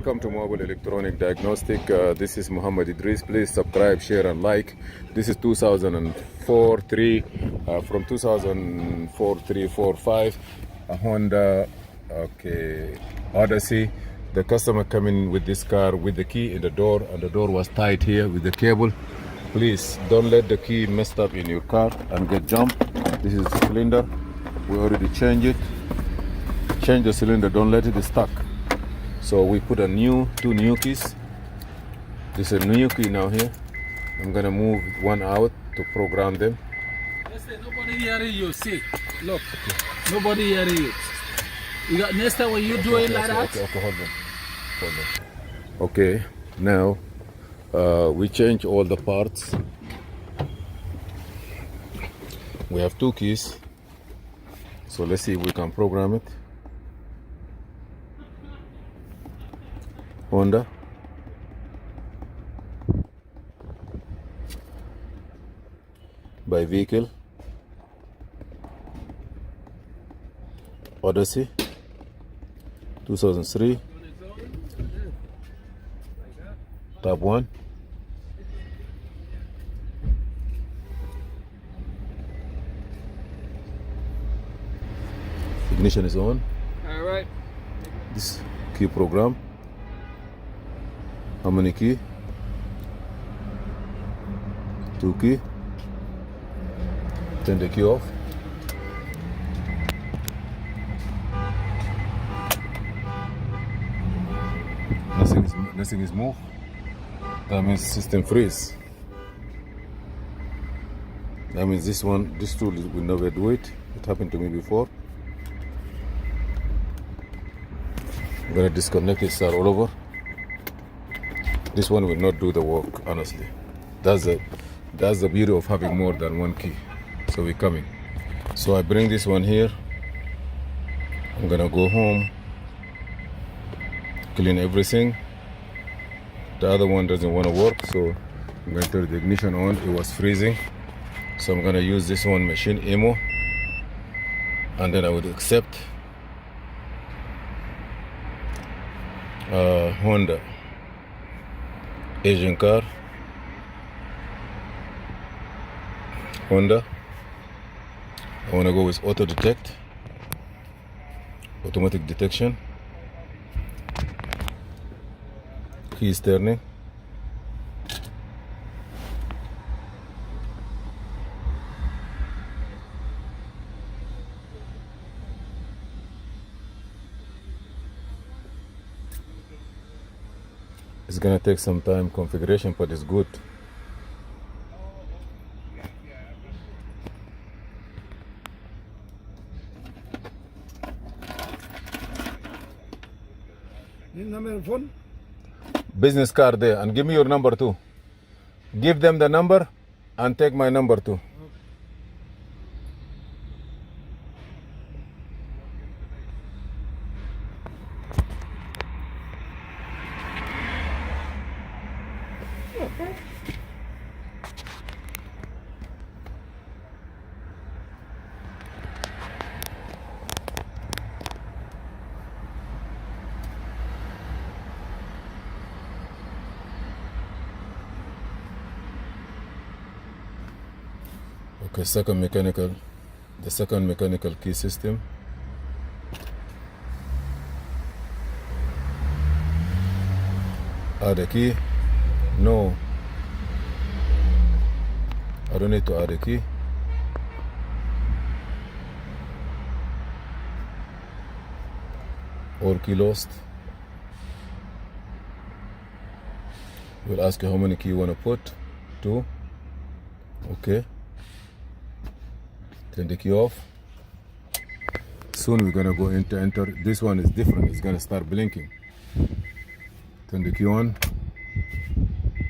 Welcome to Mobile Electronic Diagnostic. This is Muhammad Idris. Please subscribe, share, and like. This is 2004 3 from 2004 3 4 5 a Honda Odyssey. The customer coming with this car with the key in the door, and the door was tied here with the cable. Please don't let the key messed up in your car and get jumped. This is the cylinder. We already changed it. Change the cylinder. Don't let it stuck. So we put two new keys. This is a new key now here. I'm gonna move one out to program them. Listen, nobody hearing you. See, look, nobody hearing you. You got next time when you do it like that. Okay, hold on. Okay, now we change all the parts. We have two keys. So let's see if we can program it. Honda. By vehicle. Odyssey 2003. Tab 1. Ignition is on. All right. This key program. How many key? 2 key. Turn the key off. Nothing is moved. That means system freeze. That means this tool will never do it. It happened to me before. I'm gonna disconnect it, start all over. This one will not do the work, honestly. That's the beauty of having more than one key. So we're coming. So I bring this one here. I'm gonna go home, clean everything. The other one doesn't want to work, so I'm gonna turn the ignition on. It was freezing. So I'm gonna use this one, machine ammo, and then I would accept Honda Asian car. Honda. I want to go with auto detect, automatic detection. Key is turning. It's gonna take some time configuration, but it's good. Number phone. Business card there, and give me your number too. Give them the number and take my number too. Okay, the second mechanical key system. Add a key. No, I don't need to add a key. All key lost. We'll ask you how many key you want to put. 2. Okay. Turn the key off. Soon we're gonna go into enter. This one is different. It's gonna start blinking. Turn the key on.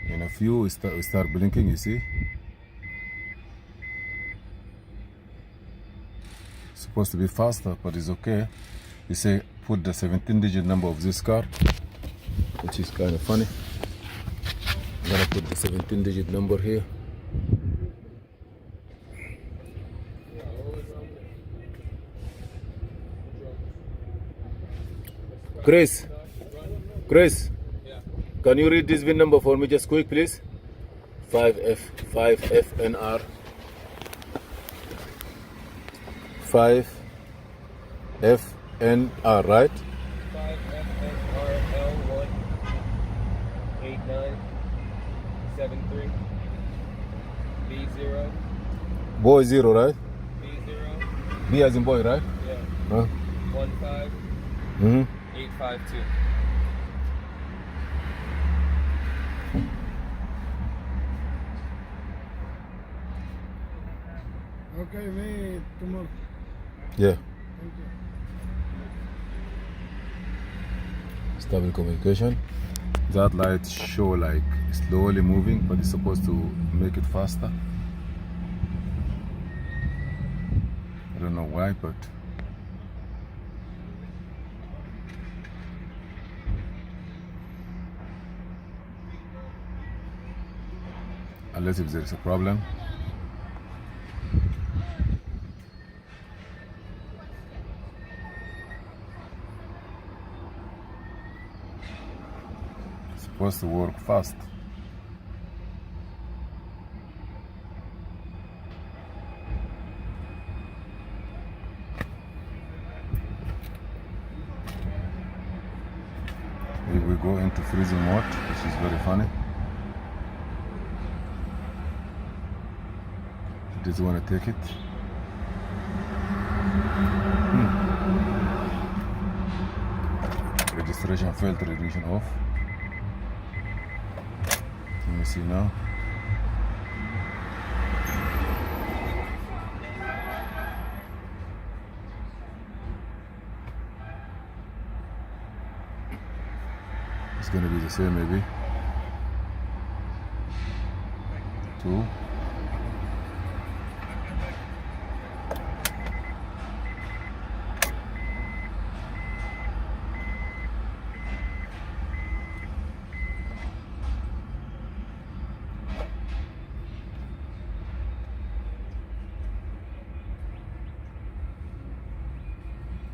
In a few, we start blinking. You see. It's supposed to be faster, but it's okay. You say put the 17-digit number of this car, which is kind of funny. I'm gonna put the 17-digit number here. Chris, can you read this VIN number for me just quick, please? 5FNR 5FNR, right? 5FNRL18973 B0 Boy 0, right? B0 B as in boy, right? yeah Huh? 15852. Okay, me tomorrow. Yeah. Thank you. Stable communication. That light show like slowly moving, but it's supposed to make it faster. I don't know why, but unless if there is a problem. It's supposed to work fast. We go into freezing mode, which is very funny. Does he want to take it? Registration failed, registration off. Let me see now. It's gonna be the same maybe. 2.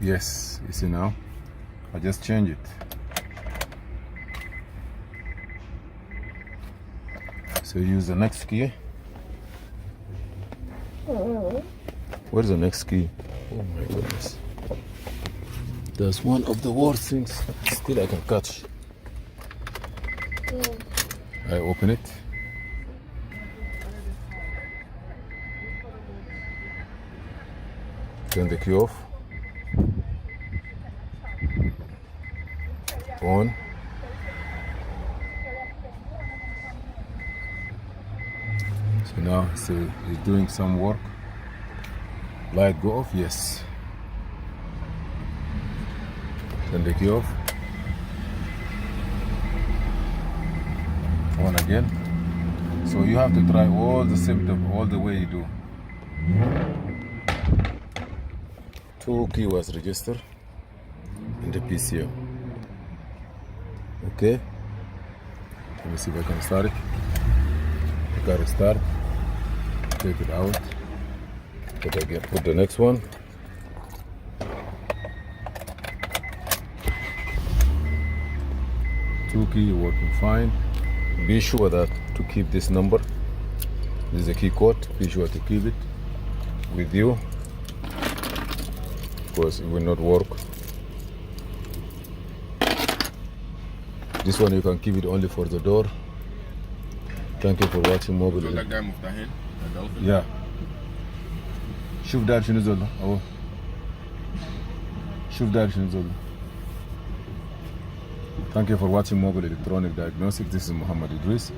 Yes, you see now. I just change it. So use the next key. Where's the next key? Oh my goodness. That's one of the worst things still I can catch. I open it. Turn the key off. On. So now he's doing some work. Light go off, yes. Turn the key off. On again. So you have to try all the symptoms all the way you do. 2 key was registered in the PCM. Okay. Let me see if I can start it. I gotta start. Take it out. Put the next one. Two key working fine. Be sure that to keep this number. This is a key code. Be sure to keep it with you, because it will not work. This one you can keep it only for the door. Thank you for watching mobile. So that guy مفتاحين the dolphin. Yeah. شوف دار شنو زول أهو. شوف دار شنو زول. Thank you for watching Mobile Electronic Diagnostics. This is Muhammad Idris.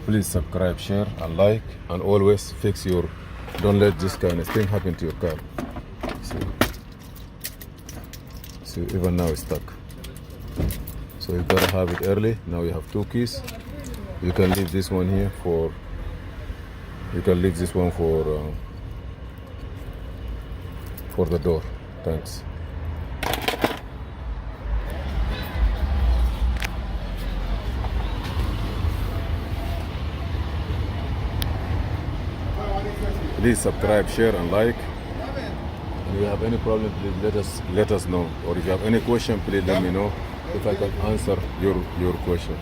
Please subscribe, share, and like, and always fix your. Don't let this kind of thing happen to your car. So even now it's stuck. So you gotta have it early. Now you have 2 keys. You can leave this one here for. You can leave this one for the door. Thanks. Please subscribe, share, and like. If you have any problem, please let us know. Or if you have any question, please let me know if I can answer your question.